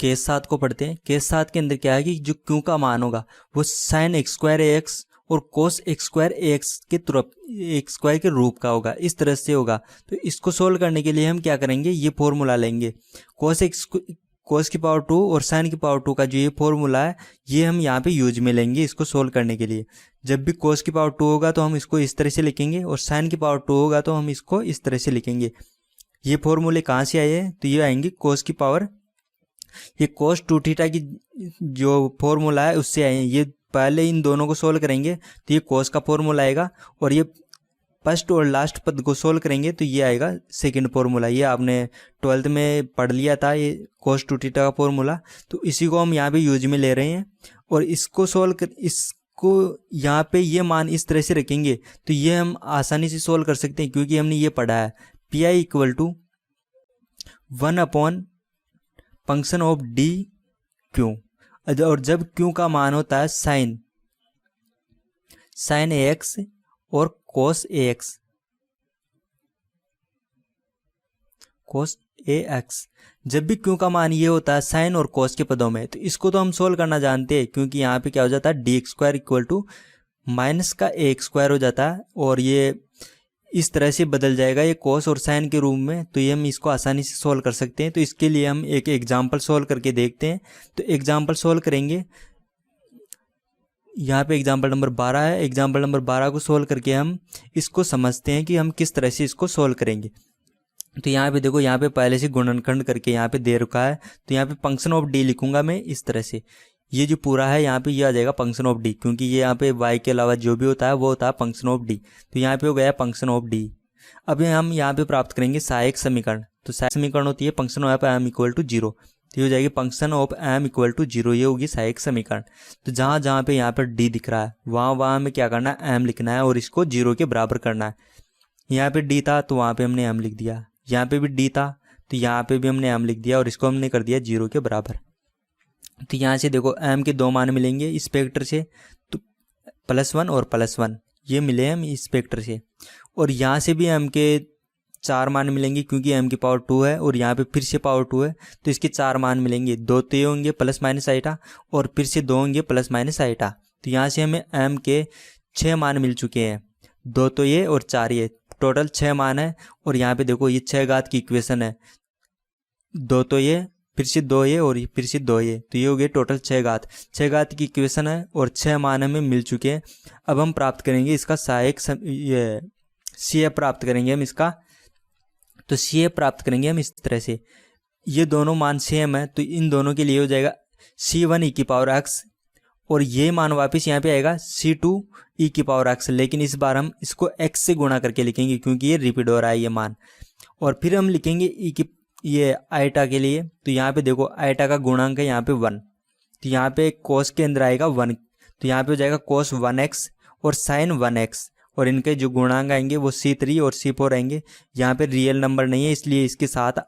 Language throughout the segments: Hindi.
केस 7 को पढ़ते हैं। केस 7 के अंदर क्या है कि जो क्यू का मान होगा वो साइन एक्स स्क्वायर ए एक्स और कोस एक्स स्क्वायर ए एक्स के एक्स स्क्वायर के रूप का होगा, इस तरह से होगा। तो इसको सोल्व करने के लिए हम क्या करेंगे, ये फॉर्मूला लेंगे। कोस की पावर 2 और साइन की पावर 2 का जो ये फॉर्मूला है ये हम यहाँ पे यूज में लेंगे इसको सोल्व करने के लिए। जब भी कोस की पावर 2 होगा तो हम इसको इस तरह से लिखेंगे और साइन की पावर 2 होगा तो हम इसको इस तरह से लिखेंगे। ये फॉर्मूले कहाँ से आए हैं, तो ये आएंगे कोस की पावर, ये कोस 2 थीटा की जो फॉर्मूला है उससे आए हैं। ये पहले इन दोनों को सोल्व करेंगे तो ये कोस का फॉर्मूला आएगा और ये फर्स्ट और लास्ट पद को सोल्व करेंगे तो ये आएगा सेकंड फॉर्मूला। ये आपने 12th में पढ़ लिया था, ये कोस 2 थीटा का फॉर्मूला। तो इसी को हम यहाँ पे यूज में ले रहे हैं और इसको सोल्व कर, इसको यहाँ पे ये मान इस तरह से रखेंगे तो ये हम आसानी से सोल्व कर सकते हैं क्योंकि हमने ये पढ़ा है P I equal to 1 upon function of D Q. और जब क्यू का मान होता है साइन ए एक्स और कोस ए एक्स, जब भी क्यू का मान ये होता है साइन और कोस के पदों में, तो इसको तो हम सोल्व करना जानते हैं क्योंकि यहाँ पे क्या हो जाता है D x square equal to minus का ए एक्स स्क्वायर हो जाता है और ये इस तरह से बदल जाएगा ये कोस और साइन के रूप में। तो ये हम इसको आसानी से सोल्व कर सकते हैं। तो इसके लिए हम एक एग्जाम्पल सोल्व करके देखते हैं। तो एग्जाम्पल सोल्व करेंगे, यहाँ पे एग्जाम्पल नंबर 12 है। एग्जाम्पल नंबर 12 को सोल्व करके हम इसको समझते हैं कि हम किस तरह से इसको सोल्व करेंगे। तो यहाँ पे देखो, यहाँ पे पहले से गुणनखंड करके यहाँ पे दे रखा है। तो यहाँ पे फंक्शन ऑफ डी लिखूंगा मैं इस तरह से। ये जो पूरा है यहाँ पे ये आ जाएगा फंक्शन ऑफ डी, क्योंकि ये यहाँ पे y के अलावा जो भी होता है वो होता है फंक्शन ऑफ डी। तो यहाँ पे हो गया फंक्शन ऑफ डी। अब हम यहाँ पे प्राप्त करेंगे सहायक समीकरण। तो सहायक समीकरण होती है function of m equal to 0। तो ये हो जाएगी function of m equal to 0, ये होगी सहायक समीकरण। तो जहाँ जहाँ पे यहाँ पर डी दिख रहा है वहाँ हमें क्या करना है, एम लिखना है और इसको 0 के बराबर करना है। यहाँ पे डी था तो वहाँ पे हमने एम लिख दिया, यहाँ पे भी डी था तो यहाँ पे भी हमने एम लिख दिया और इसको हमने कर दिया 0 के बराबर। तो यहाँ से देखो एम के 2 मान मिलेंगे इस वेक्टर से, तो +1 और +1 ये मिले हम इस वेक्टर से। और यहाँ से भी एम के 4 मान मिलेंगे क्योंकि एम की पावर 2 है और यहाँ पे फिर से पावर 2 है तो इसके 4 मान मिलेंगे। 2 तो ये होंगे प्लस माइनस आइटा और फिर से 2 होंगे प्लस माइनस आइटा। तो यहाँ से हमें एम के 6 मान मिल चुके हैं, 2 तो ये और 4 ये, टोटल 6 मान है। और यहाँ पे देखो ये 6 घात की इक्वेशन है, 2 तो ये फिर से 2 ये और फिर से 2 ये, तो ये हो गए टोटल 6 घात की इक्वेशन है और 6 मान हमें मिल चुके हैं। अब हम प्राप्त करेंगे इसका सहायक ये सी एफ प्राप्त करेंगे हम इसका। तो सी एफ प्राप्त करेंगे हम इस तरह से, ये दोनों मान सेम है तो इन दोनों के लिए हो जाएगा C1 e की पावर x और ये मान वापस यहाँ पे आएगा C2 e की पावर x, लेकिन इस बार हम इसको x से गुणा करके लिखेंगे क्योंकि ये रिपीट हो रहा है ये मान। और फिर हम लिखेंगे e की ये आइटा के लिए। तो यहाँ पे देखो आइटा का गुणांक है यहाँ पे 1, तो यहाँ पे कोस के अंदर आएगा 1, तो यहाँ पे हो जाएगा कोस 1x और साइन 1x और इनके जो गुणांक आएंगे वो C3 और C4 आएंगे। यहाँ पे रियल नंबर नहीं है इसलिए इसके साथ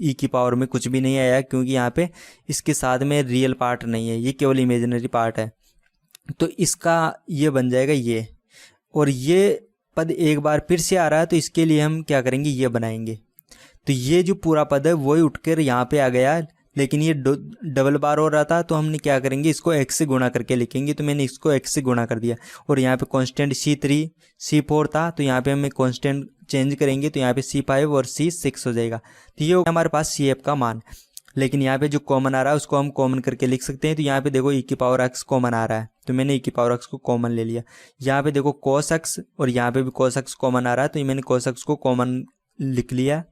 e की पावर में कुछ भी नहीं आया क्योंकि यहाँ पे इसके साथ में रियल पार्ट नहीं है, ये केवल इमेजिनरी पार्ट है। तो इसका ये बन जाएगा ये, और ये पद एक बार फिर से आ रहा है तो इसके लिए हम क्या करेंगे, ये बनाएंगे। तो ये जो पूरा पद है वही उठकर यहाँ पे आ गया, लेकिन ये डबल बार हो रहा था तो हमने क्या करेंगे, इसको x से गुणा करके लिखेंगे। तो मैंने इसको x से गुणा कर दिया और यहाँ पे कांस्टेंट C3 C4 था तो यहाँ पे हमें कांस्टेंट चेंज करेंगे तो यहाँ पे C5 और C6 हो जाएगा। तो ये हमारे पास CF का मान। लेकिन यहाँ पे जो कॉमन आ रहा है उसको हम कॉमन करके लिख सकते हैं। तो यहाँ पे देखो e की पावर x कॉमन आ रहा है तो मैंने e की पावर x को कॉमन ले लिया। यहाँ पे देखो cos x और यहाँ पे भी cos x कॉमन आ रहा है तो मैंने cos x को कॉमन लिख लिया।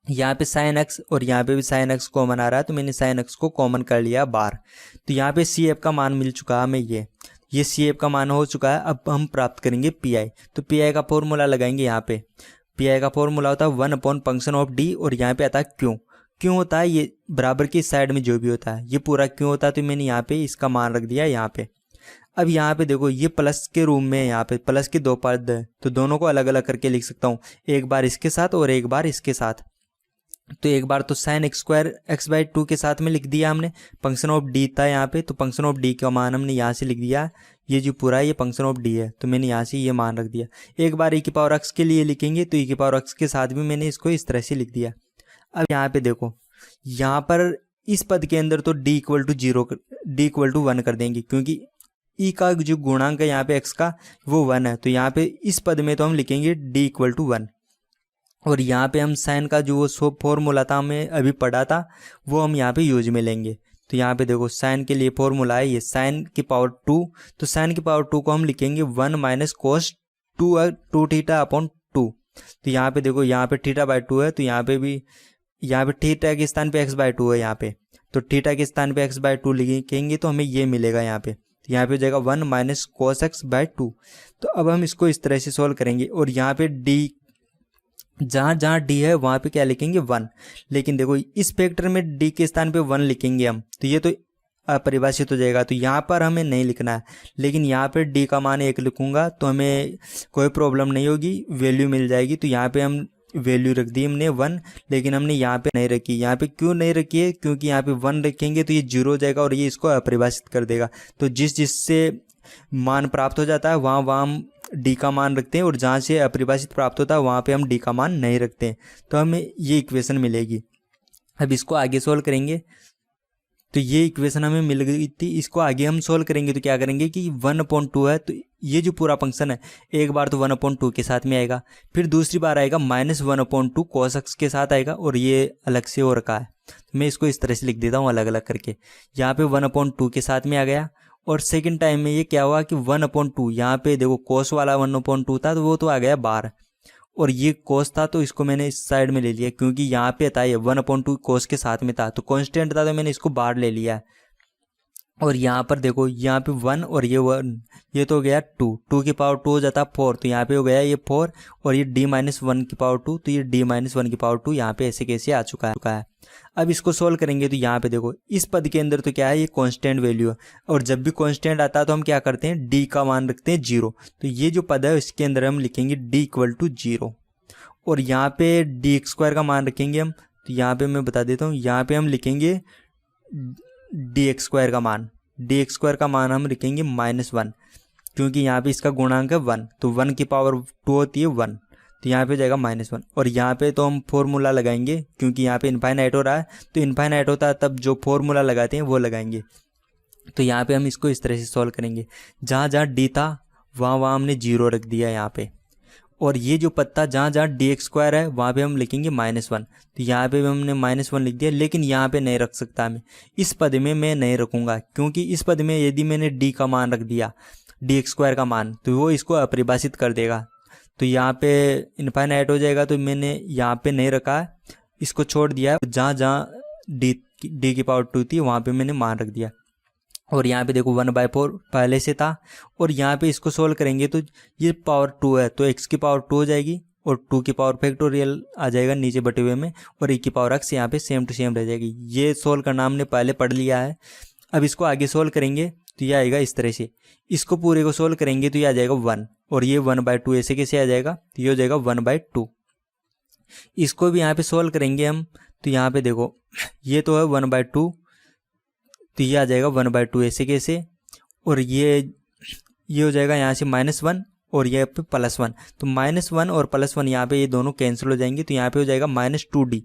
यहाँ पे sin x और यहाँ पे भी sin x कॉमन आ रहा है तो मैंने sin x को कॉमन कर लिया बार। तो यहाँ पे CF का मान मिल चुका है हमें, ये CF का मान हो चुका है। अब हम प्राप्त करेंगे PI। तो PI का फॉर्मूला लगाएंगे। यहाँ पे PI का फॉर्मूला होता है 1 अपॉन फंक्शन ऑफ D और यहाँ पे आता है क्यों होता है ये बराबर की साइड में जो भी होता है ये पूरा क्यों होता है, तो मैंने यहाँ पे इसका मान रख दिया यहाँ पे। अब यहाँ पे देखो ये प्लस के रूम में यहाँ पे प्लस के 2 पद है तो दोनों को अलग अलग करके लिख सकता हूँ, एक बार इसके साथ और एक बार इसके साथ। तो एक बार तो साइन एक्स स्क्वायर x/2 के साथ में लिख दिया हमने, फंक्शन ऑफ डी था यहाँ पे तो फंक्शन ऑफ डी का मान हमने यहाँ से लिख दिया। ये जो पूरा है ये फंक्शन ऑफ डी है तो मैंने यहाँ से ये मान रख दिया। एक बार e की पावर x के लिए लिखेंगे तो e की पावर x के साथ भी मैंने इसको इस तरह से लिख दिया। अब यहाँ पे देखो यहाँ पर इस पद के अंदर तो d equal to 0 d equal to 1 कर देंगे, क्योंकि ई का जो गुणांक है यहाँ पे x का वो 1 है। तो यहाँ पे इस पद में तो हम लिखेंगे d इक्वल टू 1। और यहाँ पे हम साइन का जो वो फॉर्मूला था हमें अभी पढ़ा था वो हम यहाँ पे यूज में लेंगे। तो यहाँ पे देखो साइन के लिए फॉर्मूला है ये साइन की पावर 2, तो साइन की पावर 2 को हम लिखेंगे 1 माइनस कोस 2 थीटा अपॉन 2। तो यहाँ पे देखो यहाँ पे थीटा बाई 2 है, तो यहाँ पे भी यहाँ पे थीटा के स्थान पे x बाई 2 है यहाँ पे, तो थीटा के स्थान पे x बाई 2 लिखेंगे तो हमें ये मिलेगा यहाँ पे। तो यहाँ पे हो जाएगा 1 माइनस कोस x बाई 2। तो अब हम इसको इस तरह से सॉल्व करेंगे और यहाँ पे d जहाँ जहाँ d है वहाँ पे क्या लिखेंगे 1, लेकिन देखो इस फैक्टर में d के स्थान पे 1 लिखेंगे हम, तो ये तो अपरिभाषित हो जाएगा, तो यहाँ पर हमें नहीं लिखना है। लेकिन यहाँ पे d का मान 1 लिखूंगा तो हमें कोई प्रॉब्लम नहीं होगी, वैल्यू मिल जाएगी। तो यहाँ पे हम वैल्यू रख दी हमने 1, लेकिन हमने यहाँ पे नहीं रखी। यहाँ पे क्यों नहीं रखी है? क्योंकि यहाँ पे 1 रखेंगे तो ये 0 हो जाएगा और ये इसको अपरिभाषित कर देगा। तो जिससे मान प्राप्त हो जाता है वहाँ वहाँ हम d का मान रखते हैं, और जहाँ से अपरिभाषित प्राप्त होता है वहाँ पे हम d का मान नहीं रखते हैं। तो हमें ये इक्वेशन मिलेगी। अब इसको आगे सोल्व करेंगे, तो ये इक्वेशन हमें मिल गई थी। इसको आगे हम सोल्व करेंगे तो क्या करेंगे कि 1/2 है, तो ये जो पूरा फंक्शन है एक बार तो 1/2 के साथ में आएगा, फिर दूसरी बार आएगा -1/2 cos x के साथ आएगा, और ये अलग से हो रखा है। तो मैं इसको इस तरह से लिख देता हूँ अलग अलग करके। यहाँ पे 1/2 के साथ में आ गया, और सेकंड टाइम में ये क्या हुआ कि 1/2 यहाँ पे देखो cos वाला 1/2 था तो वो तो आ गया बाहर, और ये cos था तो इसको मैंने इस साइड में ले लिया, क्योंकि यहाँ पे था ये 1/2 cos के साथ में था, तो कांस्टेंट था तो मैंने इसको बाहर ले लिया। और यहाँ पर देखो यहाँ पे 1 और ये 1, ये तो हो गया 2 की पावर 2 हो जाता 4, तो यहाँ पे हो गया ये 4, और ये d-1 की पावर 2, तो ये d-1 की पावर 2 यहाँ पे ऐसे कैसे आ चुका है। अब इसको सोल्व करेंगे तो यहाँ पे देखो इस पद के अंदर तो क्या है, ये कांस्टेंट वैल्यू है, और जब भी कांस्टेंट आता है तो हम क्या करते हैं d का मान रखते हैं 0। तो ये जो पद है इसके अंदर हम लिखेंगे d इक्वल टू 0, और यहाँ पे dx² का मान रखेंगे हम। तो यहाँ पे मैं बता देता हूँ, यहाँ पे हम लिखेंगे dx² का मान हम लिखेंगे -1, क्योंकि यहाँ पे इसका गुणांक है 1, तो 1 की पावर 2 होती है 1, तो यहाँ पे जाएगा -1। और यहाँ पे तो हम फॉर्मूला लगाएंगे, क्योंकि यहाँ पे इनफाइनाइट हो रहा है, तो इनफाइनाइट होता है तब जो फॉर्मूला लगाते हैं वो लगाएंगे। तो यहाँ पे हम इसको इस तरह से सॉल्व करेंगे, जहाँ जहाँ d था वहाँ हमने 0 रख दिया यहाँ पे, और ये जो पत्ता जहाँ जहाँ dx² है वहाँ पे हम लिखेंगे -1। तो यहाँ पे भी हमने -1 लिख दिया, लेकिन यहाँ पे नहीं रख सकता मैं, इस पद में मैं नहीं रखूँगा, क्योंकि इस पद में यदि मैंने d का मान रख दिया dx² का मान तो वो इसको अपरिभाषित कर देगा, तो यहाँ पे इनफाइनाइट हो जाएगा। तो मैंने यहाँ पे नहीं रखा, इसको छोड़ दिया, जहाँ जहाँ d की पावर 2 थी वहाँ पे मैंने मान रख दिया। और यहाँ पे देखो 1/4 पहले से था, और यहाँ पे इसको सोल्व करेंगे तो ये पावर 2 है तो x की पावर 2 हो जाएगी, और 2 की पावर फैक्टोरियल आ जाएगा नीचे बटे हुए में, और e की पावर x यहाँ पे सेम टू सेम रह जाएगी। ये सोल्व करना हमने पहले पढ़ लिया है। अब इसको आगे सोल्व करेंगे तो ये आएगा इस तरह से, इसको पूरे को सोल्व करेंगे तो ये आ जाएगा 1, और ये 1/2 ऐसे कैसे आ जाएगा, तो ये हो जाएगा 1/2। इसको भी यहाँ पे सोल्व करेंगे हम, तो यहाँ पे देखो ये तो है 1/2, तो ये आ जाएगा 1/2 ऐसे कैसे, और ये हो जाएगा यहाँ से -1 और ये पे +1, तो -1 और +1 यहाँ पे ये दोनों कैंसिल हो जाएंगे, तो यहाँ पे हो जाएगा -2d,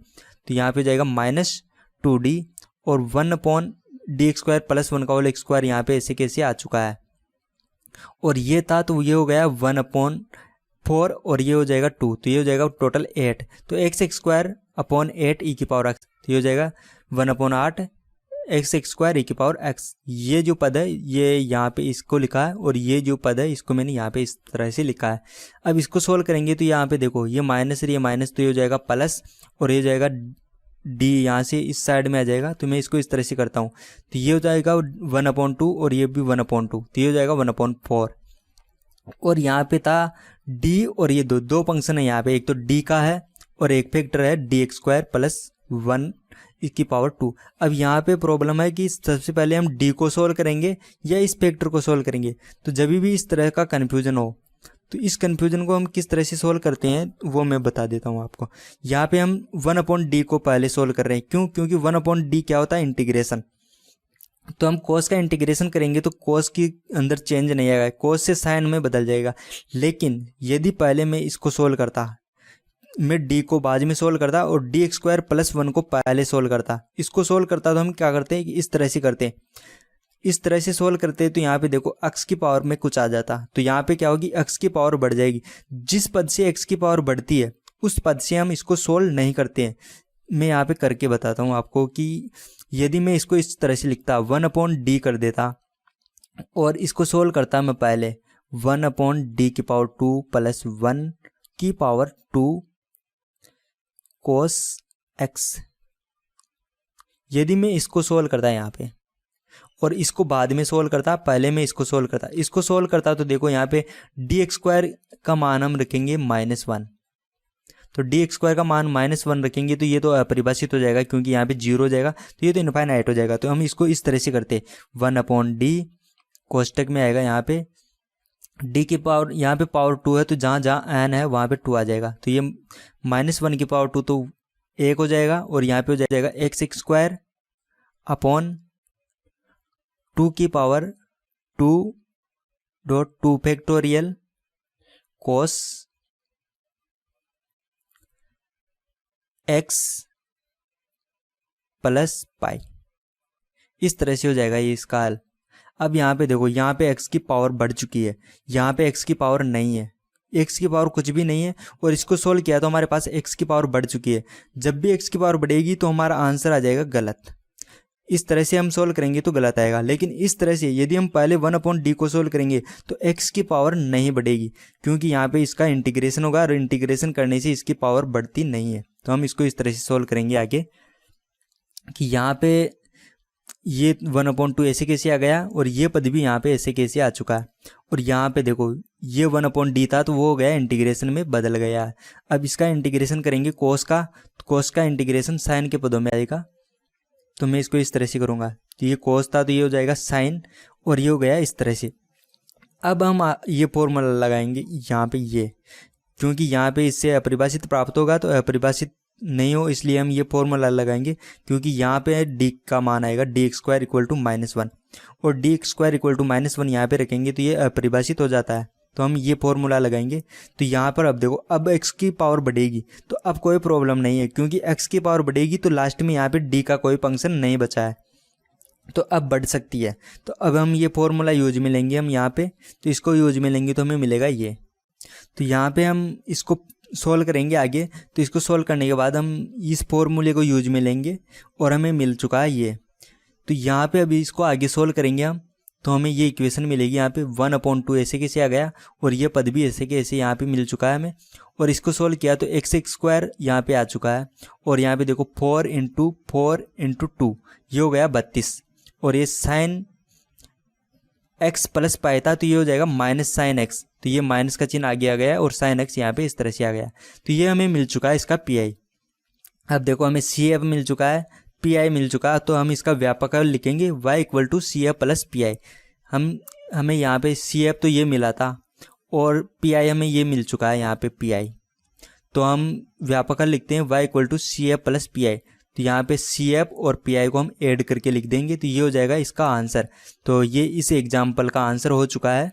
तो यहाँ पे हो जाएगा -2d, और 1/dx² +1 का होल स्क्वायर यहाँ पे ऐसे कैसे आ चुका है। और ये था तो ये हो गया 1/4, और ये हो जाएगा 2, तो ये हो जाएगा टोटल 8, तो x² अपॉन 8 e की पावर x, तो ये हो जाएगा 1/8 x² e की पावर x। ये जो पद है ये यहाँ पे इसको लिखा है, और ये जो पद है इसको मैंने यहाँ पे इस तरह से लिखा है। अब इसको सोल्व करेंगे तो यहाँ पे देखो ये माइनस और ये माइनस, तो ये हो जाएगा प्लस, और ये हो जाएगा d यहाँ से इस साइड में आ जाएगा, तो मैं इसको इस तरह से करता हूँ, तो ये हो जाएगा 1/2 और ये भी 1/2, तो ये हो जाएगा 1/4। और यहाँ पे था d और ये दो फंक्शन है यहाँ पे, एक तो d का है और एक फैक्टर है dx² + 1 की पावर 2। अब यहाँ पे प्रॉब्लम है कि सबसे पहले हम d को सोल्व करेंगे या इस फैक्टर को सोल्व करेंगे। तो जब भी इस तरह का कन्फ्यूजन हो तो इस कन्फ्यूजन को हम किस तरह से सोल्व करते हैं वो मैं बता देता हूँ आपको। यहाँ पे हम 1/d को पहले सोल्व कर रहे हैं, क्यों? क्योंकि 1/d क्या होता है, इंटीग्रेशन। तो हम cos का इंटीग्रेशन करेंगे तो cos के अंदर चेंज नहीं आएगा, cos से साइन में बदल जाएगा। लेकिन यदि पहले मैं इसको सोल्व करता मैं डी को बाद में सोल्व करता और डी एक्स स्क्वायर प्लस 1 को पहले सोल्व करता। इसको सोल्व करता तो हम क्या करते हैं कि इस तरह से करते हैं, इस तरह से सोल्व करते हैं। तो यहाँ पे देखो एक्स की पावर में कुछ आ जाता, तो यहाँ पे क्या होगी, एक्स की पावर बढ़ जाएगी। जिस पद से एक्स की पावर बढ़ती है उस पद से हम इसको सोल्व नहीं करते हैं। मैं यहाँ पे करके बताता हूँ आपको कि यदि मैं इसको इस तरह से लिखता 1/d कर देता और इसको सोल्व करता मैं पहले 1/d की पावर 2 प्लस 1 की पावर 2 cos x, यदि मैं इसको सोल्व करता यहाँ पे और इसको बाद में सोल्व करता, पहले मैं इसको सोल्व करता, इसको सोल्व करता तो देखो यहाँ पे डी एक्स स्क्वायर का मान हम रखेंगे -1। तो डी एक्स स्क्वायर का मान -1 रखेंगे तो ये तो अपरिभाषित हो जाएगा क्योंकि यहाँ पे 0 हो जाएगा, तो ये तो इनफाइनाइट हो जाएगा। तो हम इसको इस तरह से करते 1/d कोष्टक में आएगा यहाँ पे d की पावर, यहाँ पे पावर 2 है तो जहाँ जहाँ n है वहाँ पे 2 आ जाएगा। तो ये -1 की पावर 2 तो 1 हो जाएगा और यहाँ पे हो जाएगा x स्क्वायर अपॉन 2 की power 2 factorial cos x plus pi, इस तरह से हो जाएगा ये इसका हल। अब यहाँ पे देखो, यहाँ पे x की पावर बढ़ चुकी है, यहाँ पे x की पावर नहीं है, x की पावर कुछ भी नहीं है और इसको सोल्व किया तो हमारे पास x की पावर बढ़ चुकी है। जब भी x की पावर बढ़ेगी तो हमारा आंसर आ जाएगा गलत। इस तरह से हम सोल्व करेंगे तो गलत आएगा, लेकिन इस तरह से यदि हम पहले 1/d को सोल्व करेंगे तो x की पावर नहीं बढ़ेगी क्योंकि यहाँ पे इसका इंटीग्रेशन होगा और इंटीग्रेशन करने से इसकी पावर बढ़ती नहीं है। तो हम इसको इस तरह से सोल्व करेंगे आगे कि यहाँ पे ये 1/2 ऐसे कैसे आ गया और ये पद भी यहाँ पे ऐसे कैसे आ चुका है। और यहाँ पे देखो ये 1/d था तो वो हो गया इंटीग्रेशन में बदल गया है। अब इसका इंटीग्रेशन करेंगे कोस का, तो कोस का इंटीग्रेशन साइन के पदों में आएगा। तो मैं इसको इस तरह से करूँगा, तो ये कोस था तो ये हो जाएगा साइन और ये हो गया इस तरह से। अब हम ये फॉर्मूला लगाएंगे यहाँ पे, ये क्योंकि यहाँ पे इससे अपरिभाषित प्राप्त होगा तो अपरिभाषित नहीं हो, इसलिए हम ये फॉर्मूला लगाएंगे क्योंकि यहाँ पे d का मान आएगा dx स्क्वायर इक्वल टू -1 और dx स्क्वायर इक्वल टू -1 यहाँ पे रखेंगे तो ये अपरिभाषित हो जाता है। तो हम ये फॉर्मूला लगाएंगे। तो यहाँ पर अब देखो, अब x की पावर बढ़ेगी तो अब कोई प्रॉब्लम नहीं है क्योंकि x की पावर बढ़ेगी तो लास्ट में यहाँ पे d का कोई फंक्शन नहीं बचा है, तो अब बढ़ सकती है। तो अब हम ये फॉर्मूला यूज में लेंगे हम यहाँ पे, तो इसको यूज में लेंगे तो हमें मिलेगा ये। तो यहाँ पे हम इसको सोल्व करेंगे आगे, तो इसको सोल्व करने के बाद हम इस फॉर्मूले को यूज में लेंगे और हमें मिल चुका है ये। तो यहाँ पे अभी इसको आगे सोल्व करेंगे हम, तो हमें ये इक्वेशन मिलेगी यहाँ पे 1/2 ऐसे कैसे आ गया और ये पद भी ऐसे के ऐसे यहाँ पे मिल चुका है हमें। और इसको सोल्व किया तो x स्क्वायर यहाँ पे आ चुका है और यहाँ पे देखो 4 × 2 ये हो गया 32 और ये साइन x प्लस पाई था तो ये हो जाएगा माइनस साइन x, तो ये माइनस का चिन्ह आगे आ गया और साइन x यहाँ पे इस तरह से आ गया। तो ये हमें मिल चुका है इसका pi। अब देखो हमें CF मिल चुका है, pi मिल चुका है, तो हम इसका व्यापक लिखेंगे y equal to CF plus pi। हमें यहाँ पे CF तो ये मिला था और pi हमें ये मिल चुका है यहाँ पे pi, तो हम व्यापक लिखते हैं y equal to CF plus pi। तो यहाँ पे CF और PI को हम ऐड करके लिख देंगे तो ये हो जाएगा इसका आंसर। तो ये इस एग्जाम्पल का आंसर हो चुका है।